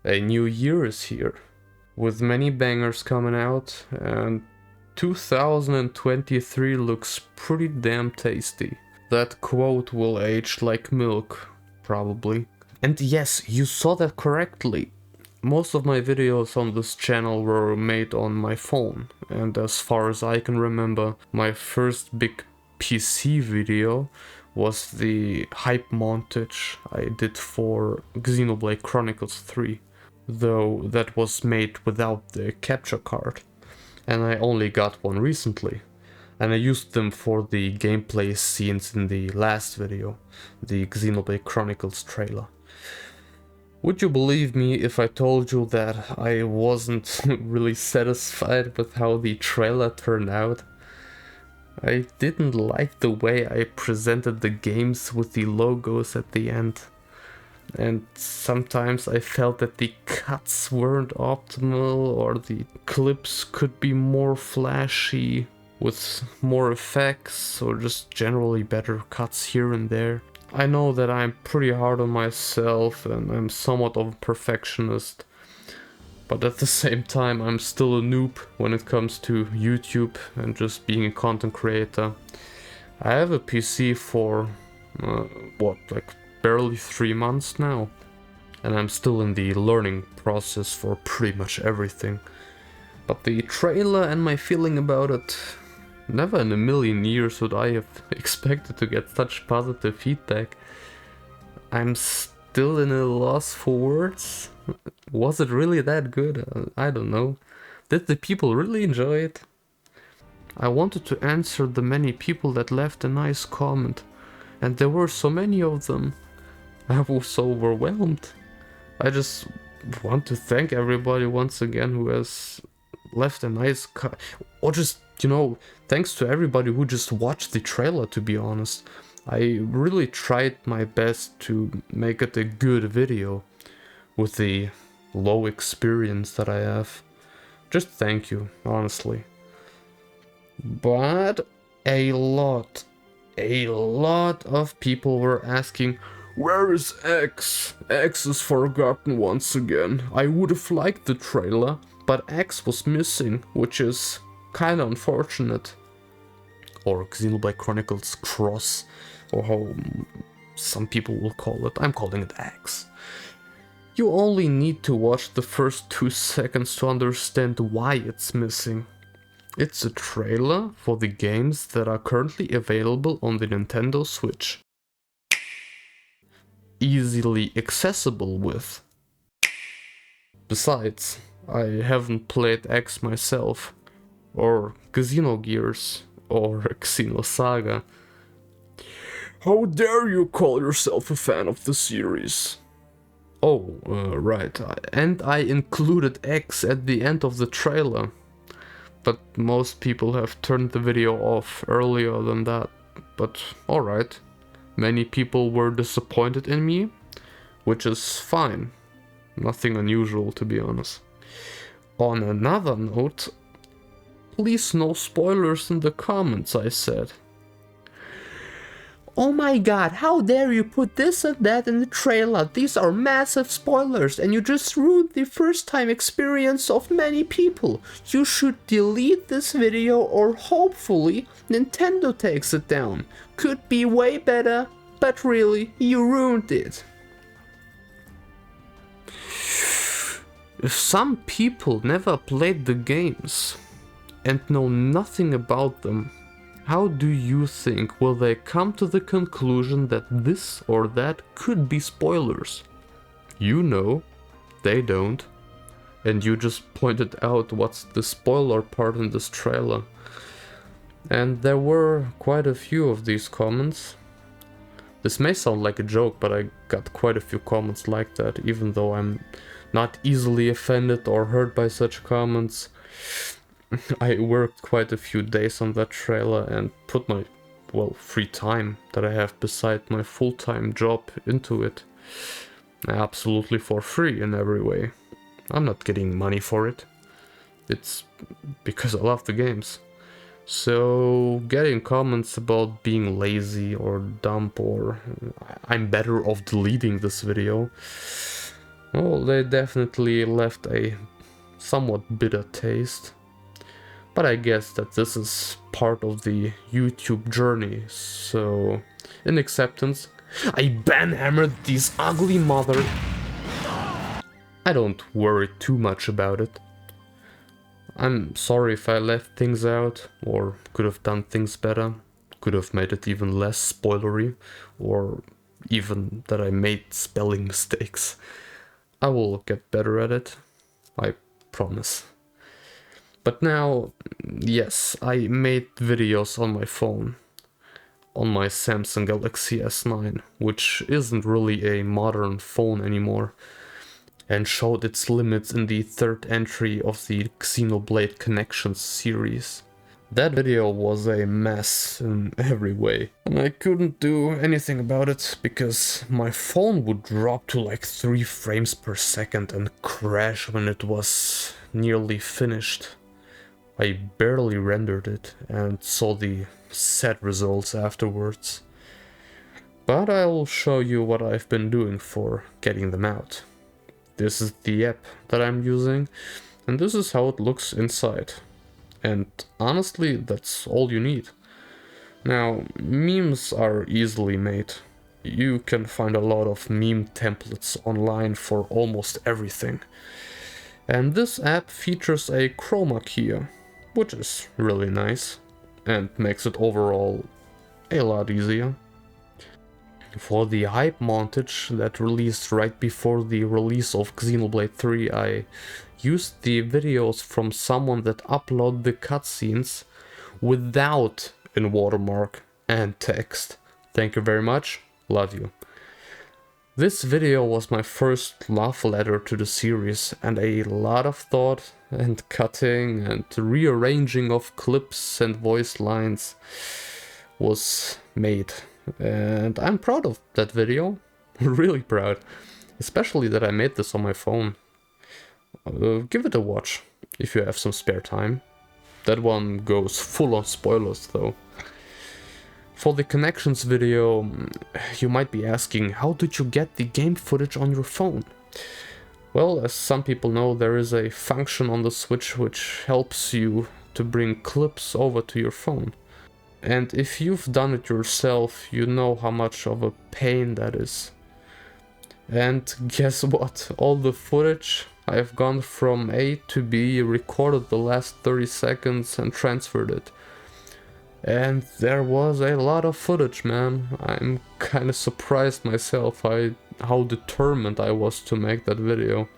A new year is here, with many bangers coming out, and 2023 looks pretty damn tasty. That quote will age like milk, probably. And yes, you saw that correctly. Most of my videos on this channel were made on my phone, and as far as I can remember, my first big PC video was the hype montage I did for Xenoblade Chronicles 3, though that was made without the capture card, and I only got one recently, and I used them for the gameplay scenes in the last video, the Xenoblade Chronicles trailer. Would you believe me if I told you that I wasn't really satisfied with how the trailer turned out? I didn't like the way I presented the games with the logos at the end. And sometimes I felt that the cuts weren't optimal, or the clips could be more flashy with more effects, or just generally better cuts here and there. I know that I'm pretty hard on myself and I'm somewhat of a perfectionist, but at the same time I'm still a noob when it comes to YouTube and just being a content creator. I have a PC for, like barely 3 months now, and I'm still in the learning process for pretty much everything. But the trailer and my feeling about it, never in a million years would I have expected to get such positive feedback. I'm still in a loss for words. Was it really that good? I don't know. Did the people really enjoy it? I wanted to answer the many people that left a nice comment, and there were so many of them. I was so overwhelmed. I just want to thank everybody once again who has left a nice or just, thanks to everybody who just watched the trailer, to be honest. I really tried my best to make it a good video with the low experience that I have. Just thank you, honestly. But a lot of people were asking, where is X? X is forgotten once again. I would have liked the trailer, but X was missing, which is kinda unfortunate. Or Xenoblade Chronicles Cross, or how some people will call it. I'm calling it X. You only need to watch the first 2 seconds to understand why it's missing. It's a trailer for the games that are currently available on the Nintendo Switch. Easily accessible with. Besides, I haven't played X myself, or Xenogears, or Xenosaga. How dare you call yourself a fan of the series? Oh, right, and I included X at the end of the trailer, but most people have turned the video off earlier than that, but alright. Many people were disappointed in me, which is fine. Nothing unusual, to be honest. On another note, please no spoilers in the comments, I said. Oh my god, how dare you put this and that in the trailer? These are massive spoilers and you just ruined the first time experience of many people. You should delete this video, or hopefully Nintendo takes it down. Could be way better, but really, you ruined it. If some people never played the games and know nothing about them, how do you think will they come to the conclusion that this or that could be spoilers? You know, they don't. And you just pointed out what's the spoiler part in this trailer. And there were quite a few of these comments. This may sound like a joke, but I got quite a few comments like that, even though I'm not easily offended or hurt by such comments. I worked quite a few days on that trailer and put my, free time that I have beside my full-time job into it. Absolutely for free in every way. I'm not getting money for it. It's because I love the games. So getting comments about being lazy or dumb or I'm better off deleting this video, Well, they definitely left a somewhat bitter taste. But I guess that this is part of the YouTube journey, so in acceptance, I banhammered these ugly mother. I don't worry too much about it. I'm sorry if I left things out, or could have done things better, could have made it even less spoilery, or even that I made spelling mistakes. I will get better at it, I promise. But now, yes, I made videos on my phone, on my Samsung Galaxy S9, which isn't really a modern phone anymore, and showed its limits in the third entry of the Xenoblade Connections series. That video was a mess in every way, and I couldn't do anything about it because my phone would drop to like 3 frames per second and crash when it was nearly finished. I barely rendered it and saw the sad results afterwards. But I'll show you what I've been doing for getting them out. This is the app that I'm using, and this is how it looks inside. And honestly, that's all you need. Now, memes are easily made. You can find a lot of meme templates online for almost everything. And this app features a chroma key, which is really nice and makes it overall a lot easier. For the hype montage that released right before the release of Xenoblade 3, I used the videos from someone that uploaded the cutscenes without a watermark and text. Thank you very much, love you. This video was my first love letter to the series, and a lot of thought and cutting and rearranging of clips and voice lines was made. And I'm proud of that video, really proud, especially that I made this on my phone. Give it a watch if you have some spare time. That one goes full on spoilers though. For the connections video, you might be asking, how did you get the game footage on your phone? Well, as some people know, there is a function on the Switch which helps you to bring clips over to your phone. And if you've done it yourself, you know how much of a pain that is. And guess what? All the footage I've gone from A to B, recorded the last 30 seconds and transferred it. And there was a lot of footage, man. I'm kinda surprised myself how determined I was to make that video.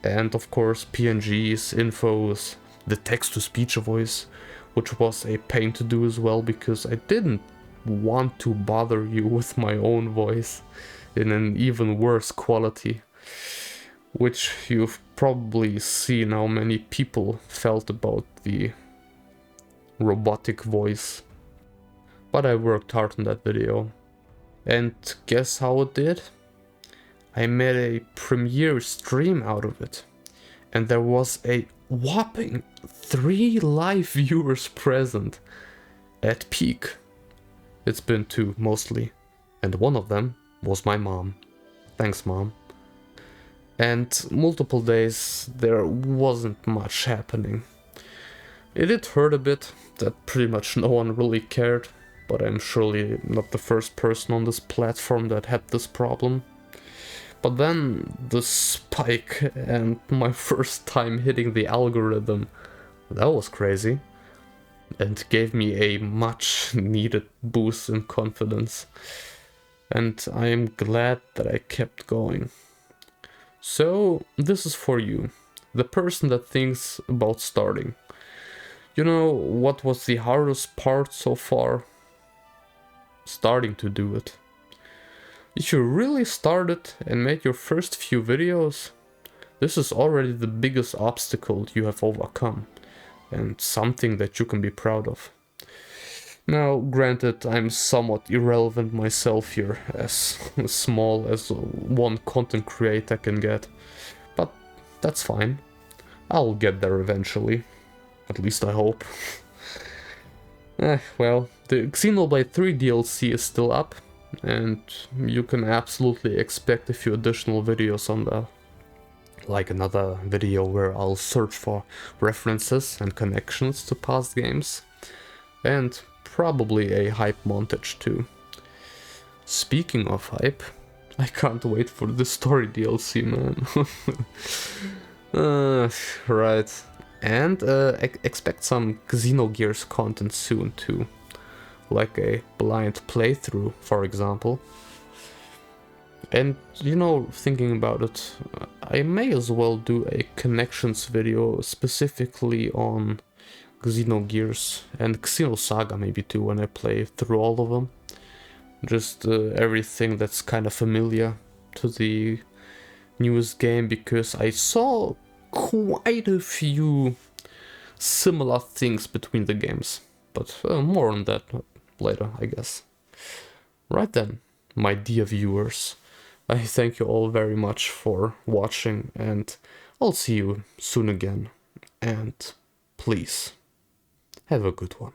And of course PNGs, infos, the text-to-speech voice, which was a pain to do as well because I didn't want to bother you with my own voice in an even worse quality. Which you've probably seen how many people felt about the robotic voice. But I worked hard on that video. And guess how it did? I made a premiere stream out of it. And there was a whopping 3 live viewers present at peak. It's been 2 mostly. And one of them was my mom. Thanks, Mom. And multiple days there wasn't much happening. It did hurt a bit that pretty much no one really cared, but I'm surely not the first person on this platform that had this problem. But then the spike and my first time hitting the algorithm, that was crazy. And gave me a much needed boost in confidence. And I am glad that I kept going. So this is for you, the person that thinks about starting. You know what was the hardest part so far? Starting to do it. If you really started and made your first few videos, this is already the biggest obstacle you have overcome, and something that you can be proud of. Now, granted, I'm somewhat irrelevant myself here, as small as one content creator can get, but that's fine. I'll get there eventually. At least I hope. Well, the Xenoblade 3 DLC is still up, and you can absolutely expect a few additional videos on that. like another video where I'll search for references and connections to past games, and probably a hype montage too. Speaking of hype, I can't wait for the story DLC, man. Right. And expect some Xenogears content soon too, like a blind playthrough, for example. And, you know, thinking about it, I may as well do a connections video specifically on Xenogears and Xenosaga maybe too, when I play through all of them. Just everything that's kind of familiar to the newest game, because I saw quite a few similar things between the games. But more on that later, I guess. Right then, my dear viewers, I thank you all very much for watching, and I'll see you soon again. And please, have a good one.